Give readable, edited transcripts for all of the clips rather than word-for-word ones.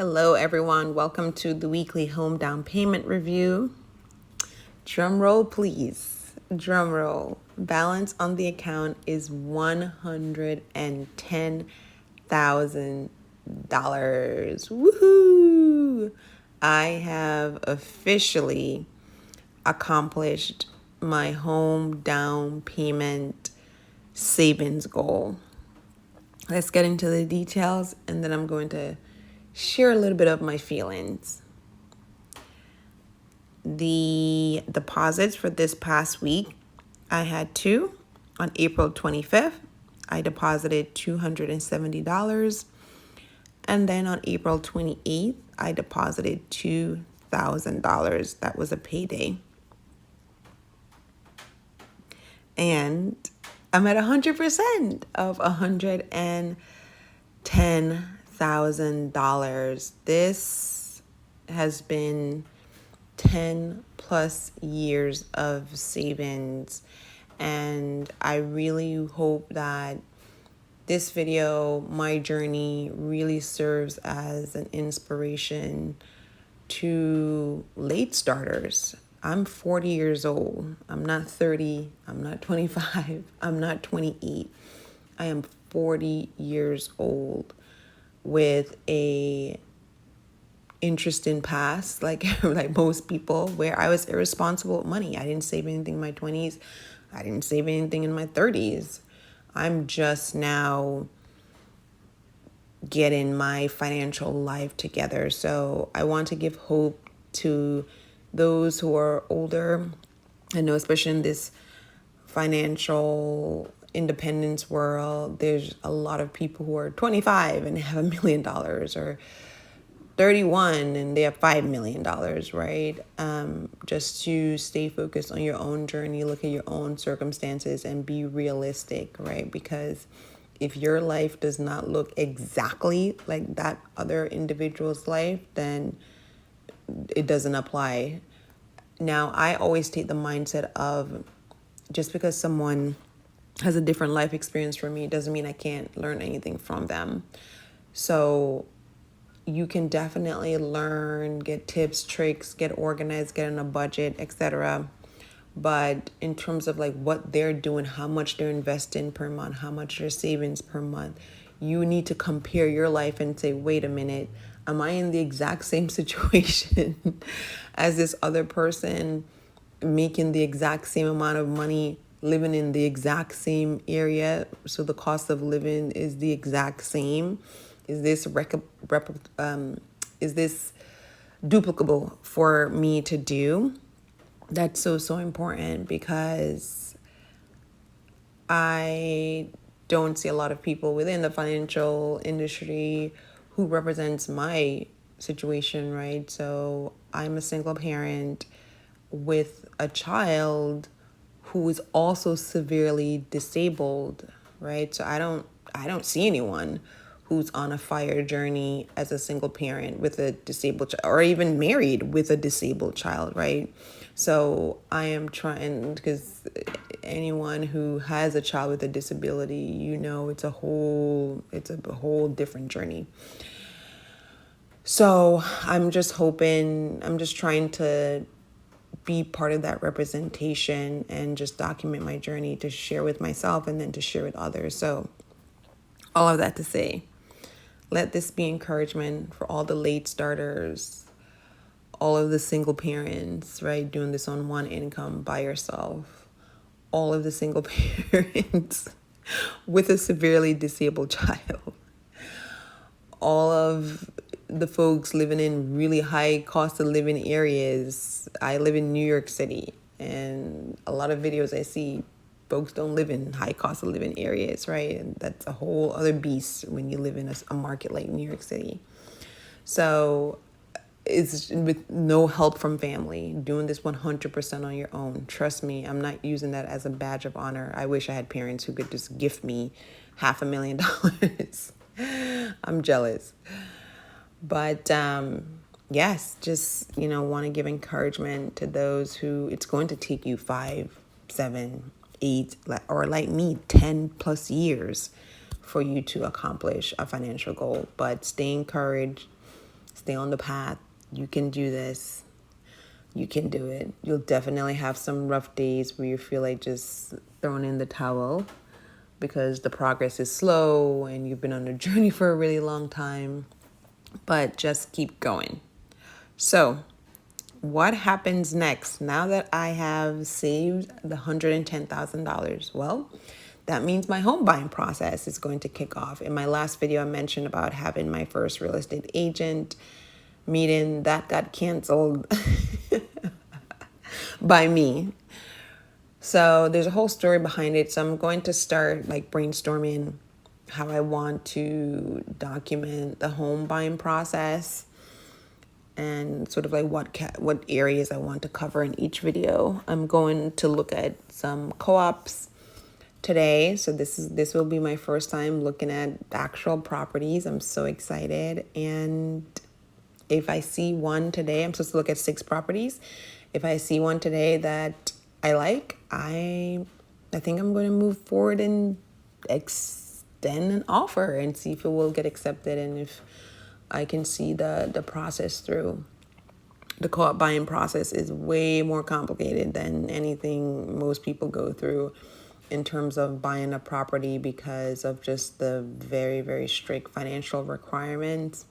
Hello, everyone. Welcome to the weekly home down payment review. Drum roll, please. Drum roll. Balance on the account is $110,000. Woohoo! I have officially accomplished my home down payment savings goal. Let's get into the details, and then I'm going to share a little bit of my feelings. The deposits for this past week, I had two. On April 25th, I deposited $270. And then on April 28th, I deposited $2,000. That was a payday. And I'm at 100% of $110,000. This has been 10 plus years of savings, and I really hope that this video, my journey, really serves as an inspiration to late starters. I'm 40 years old. I'm not 30. I'm not 25. I'm not 28. I am 40 years old with a interesting past, like most people, where I was irresponsible with money. I didn't save anything in my 20s. I didn't save anything in my 30s. I'm just now getting my financial life together. So I want to give hope to those who are older. I know, especially in this financial independence world, there's a lot of people who are 25 and have $1 million, or 31 and they have $5 million, right? Just to stay focused on your own journey, look at your own circumstances and be realistic, right? Because if your life does not look exactly like that other individual's life, then it doesn't apply. Now, I always take the mindset of just because someone has a different life experience from me doesn't mean I can't learn anything from them. So you can definitely learn, get tips, tricks, get organized, get on a budget, etc. But in terms of like what they're doing, how much they're investing per month, how much their savings per month, you need to compare your life and say, wait a minute, am I in the exact same situation as this other person, making the exact same amount of money, living in the exact same area? So the cost of living is the exact same. Is this duplicable for me to do? That's so important, because I don't see a lot of people within the financial industry who represents my situation, right? So I'm a single parent with a child who is also severely disabled, right? So I don't see anyone who's on a fire journey as a single parent with a disabled child, or even married with a disabled child, right? So I am trying, because anyone who has a child with a disability, you know, it's a whole different journey. So I'm just trying to be part of that representation and just document my journey to share with myself and then to share with others. So all of that to say, let this be encouragement for all the late starters, all of the single parents, right, doing this on one income by yourself, all of the single parents with a severely disabled child, all of the folks living in really high cost of living areas. I live in New York City, and a lot of videos I see, folks don't live in high cost of living areas, right? And that's a whole other beast when you live in a market like New York City. So it's with no help from family, doing this 100% on your own. Trust me, I'm not using that as a badge of honor. I wish I had parents who could just gift me $500,000. I'm jealous. But yes, just, want to give encouragement to those who it's going to take you 5, 7, 8, or like me, 10 plus years for you to accomplish a financial goal. But stay encouraged, Stay on the path. You can do this. You can do it. You'll definitely have some rough days where you feel like just throwing in the towel because the progress is slow and you've been on a journey for a really long time. But just keep going. So, what happens next now that I have saved the $110,000? Well, that means my home buying process is going to kick off. In my last video, I mentioned about having my first real estate agent meeting that got canceled by me. So there's a whole story behind it. So I'm going to start like brainstorming how I want to document the home buying process and sort of like what areas I want to cover in each video. I'm going to look at some co-ops today. So this will be my first time looking at actual properties. I'm so excited. And if I see one today, I'm supposed to look at 6 properties. If I see one today that I like, I think I'm going to move forward and extend an offer and see if it will get accepted and if I can see the process through. The co-op buying process is way more complicated than anything most people go through in terms of buying a property because of just the very, very strict financial requirements.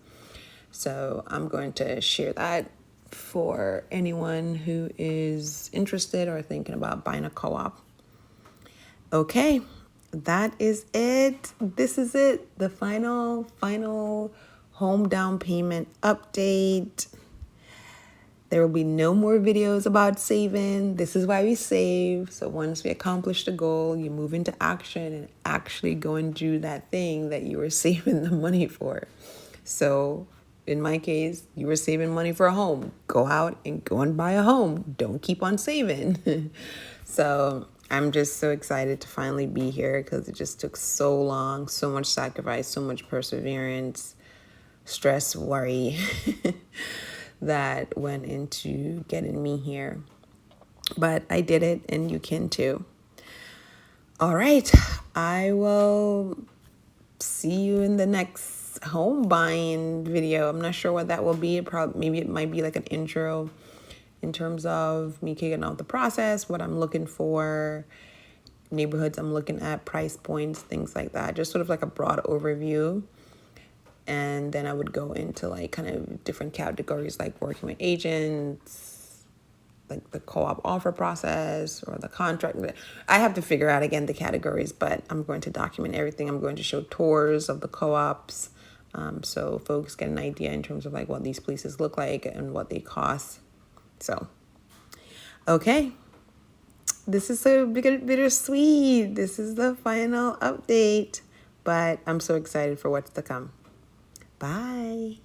So I'm going to share that for anyone who is interested or thinking about buying a co-op. Okay, that is it. This is it. The final home down payment update. There will be no more videos about saving. This is why we save. So once we accomplish the goal, you move into action and actually go and do that thing that you were saving the money for. So in my case, you were saving money for a home. Go out and go and buy a home. Don't keep on saving. So I'm just so excited to finally be here because it just took so long, so much sacrifice, so much perseverance, stress, worry that went into getting me here. But I did it and you can too. All right. I will see you in the next home buying video. I'm not sure what that will be. Maybe it might be like an intro in terms of me kicking off the process, what I'm looking for, neighborhoods I'm looking at, price points, things like that. Just sort of like a broad overview. And then I would go into like kind of different categories like working with agents, like the co-op offer process or the contract. I have to figure out again the categories, but I'm going to document everything. I'm going to show tours of the co-ops so folks get an idea in terms of like what these places look like and what they cost. So, okay. This is so bittersweet. This is the final update, but I'm so excited for what's to come. Bye.